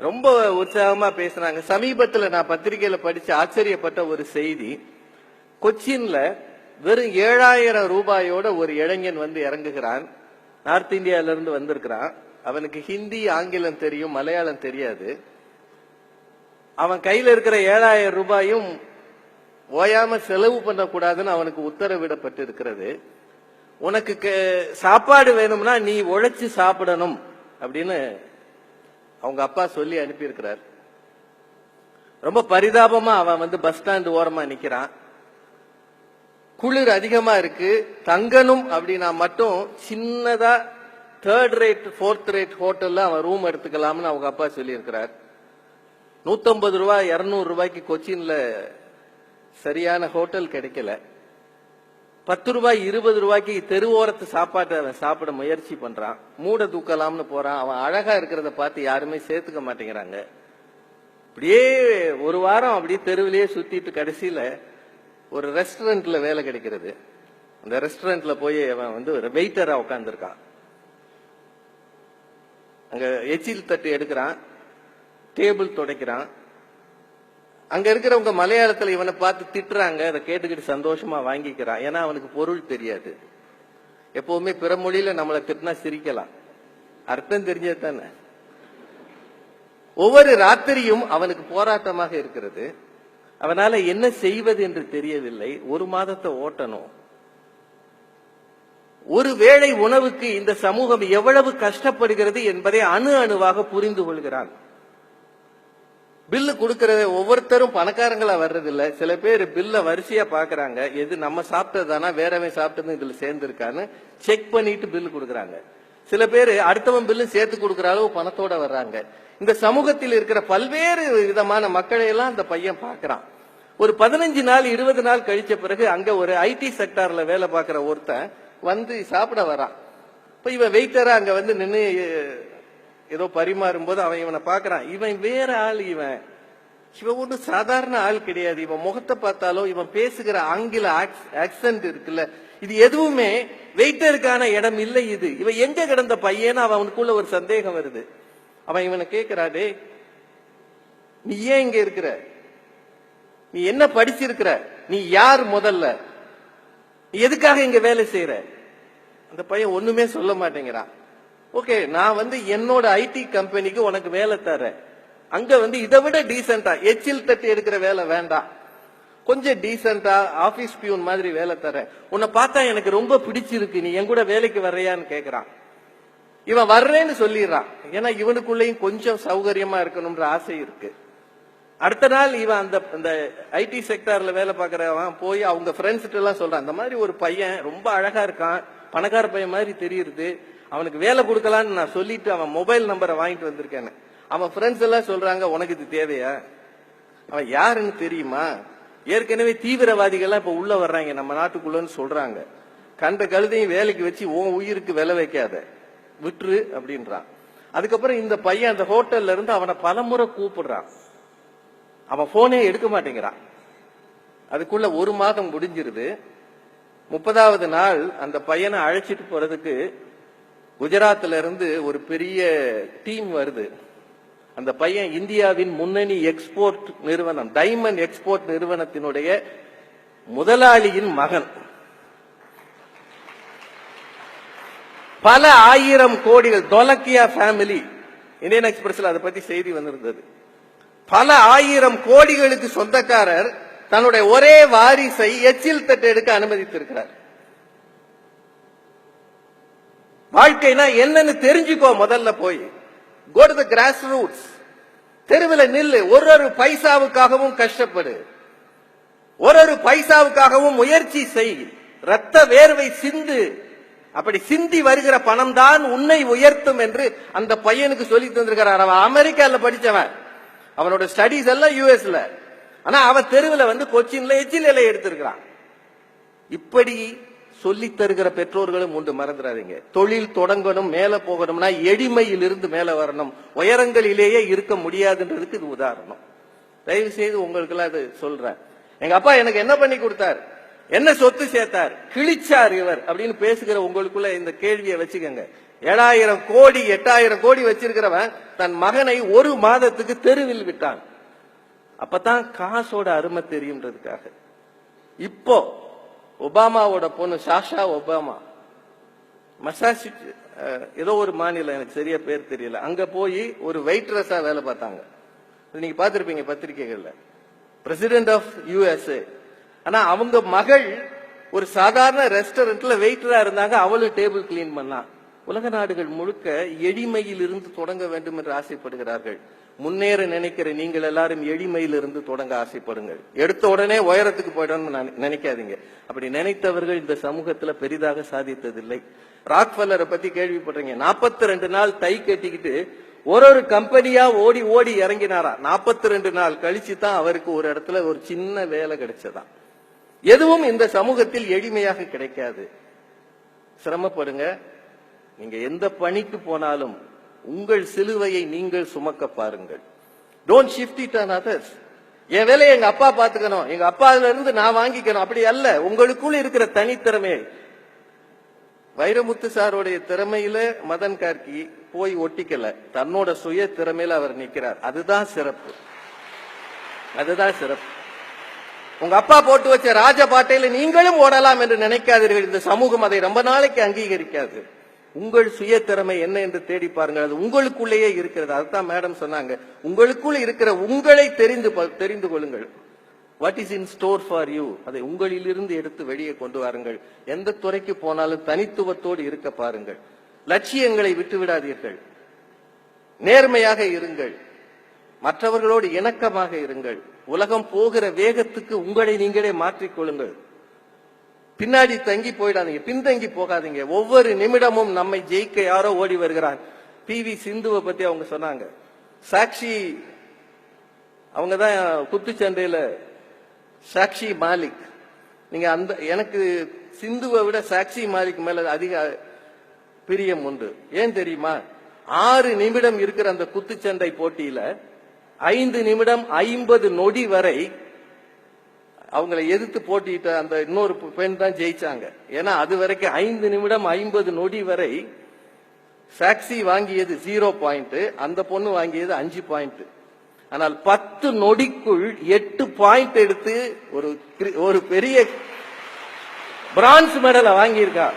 ரொம்ப உற்சாகமா பேசுறாங்க. சமீபத்தில் நான் பத்திரிகையில படிச்சு ஆச்சரியப்பட்ட ஒரு செய்தி, கொச்சின்ல வெறும் 7000 ரூபாயோட ஒரு இளைஞன் வந்து இறங்குகிறான். நார்த் இந்தியால இருந்து வந்திருக்கிறான். அவனுக்கு ஹிந்தி ஆங்கிலம் தெரியும், மலையாளம் தெரியாது. அவன் கையில இருக்கிற 7000 ரூபாயும் ஓயாம செலவு பண்ணக்கூடாதுன்னு அவனுக்கு உத்தரவிடப்பட்டு இருக்கிறது. உனக்கு சாப்பாடு வேணும்னா நீ உழைச்சு சாப்பிடணும் அப்படின்னு அவங்க அப்பா சொல்லி அனுப்பியிருக்கிறார். ரொம்ப பரிதாபமா அவன் வந்து பஸ் ஸ்டாண்ட் ஓரமா நிக்கிறான். குளிர் அதிகமா இருக்கு. தங்கணும் அப்படின்னா மட்டும் சின்னதா 3rd ரேட் 4th ரேட் ஹோட்டல்ல அவன் ரூம் எடுத்துக்கலாம்னு அவங்க அப்பா சொல்லி இருக்கிறார். 150 ரூபாய் 200 ரூபாய்க்கு கொச்சின்ல சரியான ஹோட்டல் கிடைக்கல. 10 ரூபாய் 20 ரூபாய்க்கு தெருவோரத்து சாப்பாட்டை அவன் சாப்பிட முயற்சி பண்றான். மூட தூக்கலாம்னு போறான். அவன் அழகா இருக்கிறத பார்த்து யாருமே சேர்த்துக்க மாட்டேங்கிறாங்க. அப்படியே ஒரு வாரம் அப்படியே தெருவிலேயே சுத்திட்டு கடைசியில ஒரு ரெஸ்டாரண்ட்ல வேலை கிடைக்கிறது. அந்த ரெஸ்டாரண்ட்ல போய் அவன் வந்து வெயிட்டரா உட்கார்ந்துருக்கான். அங்க எச்சில் தட்டு எடுக்கிறான், டேபிள் துடைக்கிறான். அங்க இருக்கிறவங்க மலையாளத்துல இவனை பார்த்து திட்டுறாங்க. அதை கேட்டுக்கிட்டு சந்தோஷமா வாங்கிக்கிறான். ஏன்னா அவனுக்கு பொருள் தெரியாது. எப்பவுமே பிற மொழியில நம்மளை திட்டினா சிரிக்கலாம், அர்த்தம் தெரிஞ்சது தானே. ஒவ்வொரு ராத்திரியும் அவனுக்கு போராட்டமாக இருக்கிறது. அவனால என்ன செய்வது என்று தெரியவில்லை. 1 மாதத்தை ஓட்டணும். ஒரு வேளை உணவுக்கு இந்த சமூகம் எவ்வளவு கஷ்டப்படுகிறது என்பதை அணு அணுவாக புரிந்து கொள்கிறான். பில்லு கொடுக்கறத ஒவ்வொருத்தரும் பணக்காரங்களா வர்றதில்ல. சில பேர் பில்ல வரிசையா பாக்குறாங்க. எது நம்ம சாப்பிட்டதானா வேறவன் சாப்பிட்டது இதுல சேர்ந்திருக்கான்னு செக் பண்ணிட்டு பில்லு கொடுக்கறாங்க. சில பேர் அடுத்தவன் பில்லு சேர்த்து கொடுக்கற அளவு பணத்தோட வர்றாங்க. இந்த சமூகத்தில் இருக்கிற பல்வேறு விதமான மக்களை எல்லாம் அந்த பையன் பாக்குறான். ஒரு 15 நாள் 20 நாள் கழிச்ச பிறகு அங்க ஒரு ஐடி செக்டார்ல வேலை பார்க்கிற ஒருத்தன் வந்து சாப்பிட வரான். இப்ப இவன் வெயிட்டரா அங்க வந்து நின்று ஏதோ பரிமாறும் போது அவன் இவனை பாக்குறான். இவன் வேற ஆள். இவன் ஒண்ணு சாதாரண ஆள் கிடையாது. இவன் முகத்தை பார்த்தாலோ இவன் பேசுகிற ஆங்கில ஆக்சென்ட் இருக்குல்ல, இது எதுவுமே வெயிட்டருக்கான இடம் இல்லை. இது இவன் எங்க கிடந்த பையன் அவனுக்குள்ள ஒரு சந்தேகம் வருது. அவன் இவனை கேட்கிறாடே, நீ ஏன் இங்க இருக்கிற? நீ என்ன படிச்சிருக்கிற? நீ யார்? முதல்ல நீ எதுக்காக இங்க வேலை செய்யற? அந்த பையன் ஒண்ணுமே சொல்ல மாட்டேங்கிறான். ஓகே, நான் வந்து என்னோட ஐடி கம்பெனிக்கு உனக்கு வேலை தரேன். அங்க வந்து இதை விட டீசென்டா எச்சில் தட்டி எடுக்கிற வேலை வேண்டாம், கொஞ்சம் டீசென்டா ஆபீஸ் பியூன் மாதிரி வேலை தரேன். உன்னை பார்த்தா எனக்கு ரொம்ப பிடிச்சிருக்கு, நீ என் கூட வேலைக்கு வர்றியான்னு கேக்குறான். இவன் வர்றேன்னு சொல்லிடுறான். ஏன்னா இவனுக்குள்ளேயும் கொஞ்சம் சௌகரியமா இருக்கணும்ன்ற ஆசை இருக்கு. அடுத்த நாள் இவன் அந்த ஐடி செக்டார்ல வேலை பார்க்கறவன் போய் அவங்க ஃப்ரெண்ட்ஸ் எல்லாம் சொல்றான், இந்த மாதிரி ஒரு பையன் ரொம்ப அழகா இருக்கான், பணக்கார பையன் மாதிரி தெரியுது, அவனுக்கு வேலை கொடுக்கலான்னு நான் சொல்லிட்டு அவன் மொபைல் நம்பரை வாங்கிட்டு வந்திருக்கேன். அவன் ஃப்ரெண்ட்ஸ் எல்லாம் சொல்றாங்க, உனக்கு இது தேவையா? அவன் யாருன்னு தெரியுமா? ஏற்கனவே தீவிரவாதிகள்லாம் இப்ப உள்ள வர்றாங்க நம்ம நாட்டுக்குள்ளன்னு சொல்றாங்க. கண்ட கழுதையும் வேலைக்கு வச்சு உன் உயிருக்கு விலை வைக்காத, விட்டுரு அப்படின்றான். அதுக்கப்புறம் இந்த பையன் அந்த ஹோட்டல்ல இருந்து அவனை பலமுறை கூப்பிடுறான். அவன் போனே எடுக்க மாட்டேங்கிறான். அதுக்குள்ள 1 மாதம் முடிஞ்சிருது. 30வது நாள் அந்த பையனை அழைச்சிட்டு போறதுக்கு குஜராத்ல இருந்து ஒரு பெரிய டீம் வருது. அந்த பையன் இந்தியாவின் முன்னணி எக்ஸ்போர்ட் நிறுவனம் டைமண்ட் எக்ஸ்போர்ட் நிறுவனத்தினுடைய முதலாளியின் மகன். பல 1000 கோடிகள் தொலக்கியா ஃபேமிலி. இந்தியன் எக்ஸ்பிரஸ்ல அதை பத்தி செய்தி வந்திருந்தது. பல 1000 கோடிகளுக்கு சொந்தக்காரர் தன்னுடைய ஒரே வாரிசை எச்சில் தட்டு எடுக்க அனுமதித்திருக்கிறார். வாழ்க்கைனா என்னன்னு தெரிஞ்சுக்கோ. முதல்ல போய் go to the grassroots. தெருவில் நில்லு. ஒரு பைசாவுக்காகவும் கஷ்டப்படு, ஒரு பைசாவுக்காகவும் முயற்சி செய், ரத்த வேர்வை சிந்து. அப்படி சிந்தி வருகிற பணம் தான் உன்னை உயர்த்தும் என்று அந்த பையனுக்கு சொல்லி தந்திருக்கிறார். அவன் அமெரிக்கால படிச்சவன், அவனோட ஸ்டடிஸ் எல்லாம் யூஎஸ்ல. ஆனா அவன் தெருவில் வந்து கொச்சின்ல எச்சில் இலை எடுத்திருக்கிறான். இப்படி சொல்லி தருகிற பெற்றோர்களும் உண்டு, மறந்துடாதீங்க. தொழில் தொடங்கணும், மேல போகணும்னா எளிமையில் இருந்து மேல வரணும், உயரங்களிலேயே இருக்க முடியாதுன்றதுக்கு இது உதாரணம். தயவு செய்து உங்களுக்கு எல்லாம் அது சொல்றேன். எங்க அப்பா எனக்கு என்ன பண்ணி கொடுத்தார், என்ன சொத்து சேர்த்தார், கிழிச்சார் இவர் அப்படின்னு பேசுகிற உங்களுக்குள்ள இந்த கேள்வியை வச்சுக்கோங்க. 7,000 கோடி 8,000 கோடி வச்சிருக்கிறவன் தன் மகனை ஒரு மாதத்துக்கு தெருவில் விட்டான். அப்பதான் காசோட அருமை தெரியும்ன்றதுக்காக. இப்போ ஒபாமாவோட பொண்ணு சாஷா ஒபாமா மசாச்சுசெட்ஸ் ஏதோ ஒரு மாநிலம், எனக்கு சரியா பேர் தெரியல, அங்க போய் ஒரு வெயிட்ரஸா வேலை பார்த்தாங்க. நீங்க பாத்திருப்பீங்க பத்திரிகைகள்ல. President of USA. ஆனா அவங்க மகள் ஒரு சாதாரண ரெஸ்டாரண்ட்ல வெயிட்டரா இருந்தாங்க. அவளும் டேபிள் கிளீன் பண்ணா. உலக நாடுகள் முழுக்க எளிமையில் இருந்து தொடங்க வேண்டும் என்று ஆசைப்படுகிறார்கள். முன்னேற நினைக்கிற நீங்கள் எல்லாரும் எளிமையில் இருந்து தொடங்க ஆசைப்படுங்கள். எடுத்த உடனே உயரத்துக்கு போயிடணும்னு நினைக்காதீங்க. அப்படி நினைத்தவர்கள் இந்த சமூகத்துல பெரிதாக சாதித்ததில்லை. ராக்ஃபெல்லரை பத்தி கேள்விப்படுறீங்க. 42 நாள் டை கட்டிக்கிட்டு ஒரு கம்பெனியா ஓடி ஓடி இறங்கினாரா. 42 நாள் கழிச்சு தான் அவருக்கு ஒரு இடத்துல ஒரு சின்ன வேலை கிடைச்சதா. எதுவும் இந்த சமூகத்தில் எளிமையாக கிடைக்காது. சிரமப்படுங்க. நீங்க எந்த பணிக்கு போனாலும் உங்கள் சிலுவையை நீங்கள் சுமக்க பாருங்கள். Don't shift it on others. என் வேலையை எங்க அப்பா பாத்துக்கணும், எங்க அப்பால இருந்து நான் வாங்கிக்கணும், அப்படி அல்ல. உங்களுக்குள்ள இருக்கிற தனித்திறமை. வைரமுத்து சாருடைய திறமையில மதன் கார்கி போய் ஒட்டிக்கல, தன்னோட சுய திறமையில அவர் நிக்கிறார். அதுதான் சிறப்பு, அதுதான் சிறப்பு. உங்க அப்பா போட்டு வச்ச ராஜபாட்டையில நீங்களும் ஓடலாம் என்று நினைக்காதீர்கள். இந்த சமூகம் அதை ரொம்ப நாளைக்கு அங்கீகரிக்காது. உங்கள் சுய திறமை என்ன என்று தேடி பாருங்கள். அது உங்களுக்குள்ளேயே இருக்கிறது. அதுதான் மேடம் சொன்னாங்க, உங்களுக்குள் இருக்கிற உங்களை தெரிந்து கொள்ளுங்கள். What is in store for you, அதை உங்களிலிருந்து எடுத்து வெளியே கொண்டு வாருங்கள். எந்த துறைக்கு போனாலும் தனித்துவத்தோடு இருக்க பாருங்கள். லட்சியங்களை விட்டுவிடாதீர்கள். நேர்மையாக இருங்கள். மற்றவர்களோடு இணக்கமாக இருங்கள். உலகம் போகிற வேகத்துக்கு உங்களை நீங்களே மாற்றிக்கொள்ளுங்கள். பின்னாடி தங்கி போயிடாதீங்க, பின்தங்கி போகாதீங்க. ஒவ்வொரு நிமிடமும் நம்மை ஜெயிக்க யாரோ ஓடி வருகிறாங்க. PV சிந்துவை பத்தி அவங்க சொன்னாங்க. சாக்ஷி அவங்கதான் குத்துச்சண்டையில சாக்ஷி மாலிக். நீங்க அந்த எனக்கு சிந்துவை விட சாக்ஷி மாலிக் மேல அதிக பிரியம் உண்டு. ஏன் தெரியுமா? 6 நிமிடம் இருக்கிற அந்த குத்துச்சண்டை போட்டியில 5 நிமிடம் 50 நொடி வரை அவங்களை எதிர்த்து போட்டிட்ட அந்த இன்னொரு பெண் தான் ஜெயிச்சாங்க. ஏன்னா அது வரைக்கும் 5 நிமிடம் 50 நொடி வரை சாக்சி வாங்கியது 0 பாயிண்ட், அந்த பொண்ணு வாங்கியது 5 பாயிண்ட். ஆனால் 10 நொடிக்குள் 8 பாயிண்ட் எடுத்து ஒரு பெரிய பிரான்ஸ் மெடலை வாங்கியிருக்கா.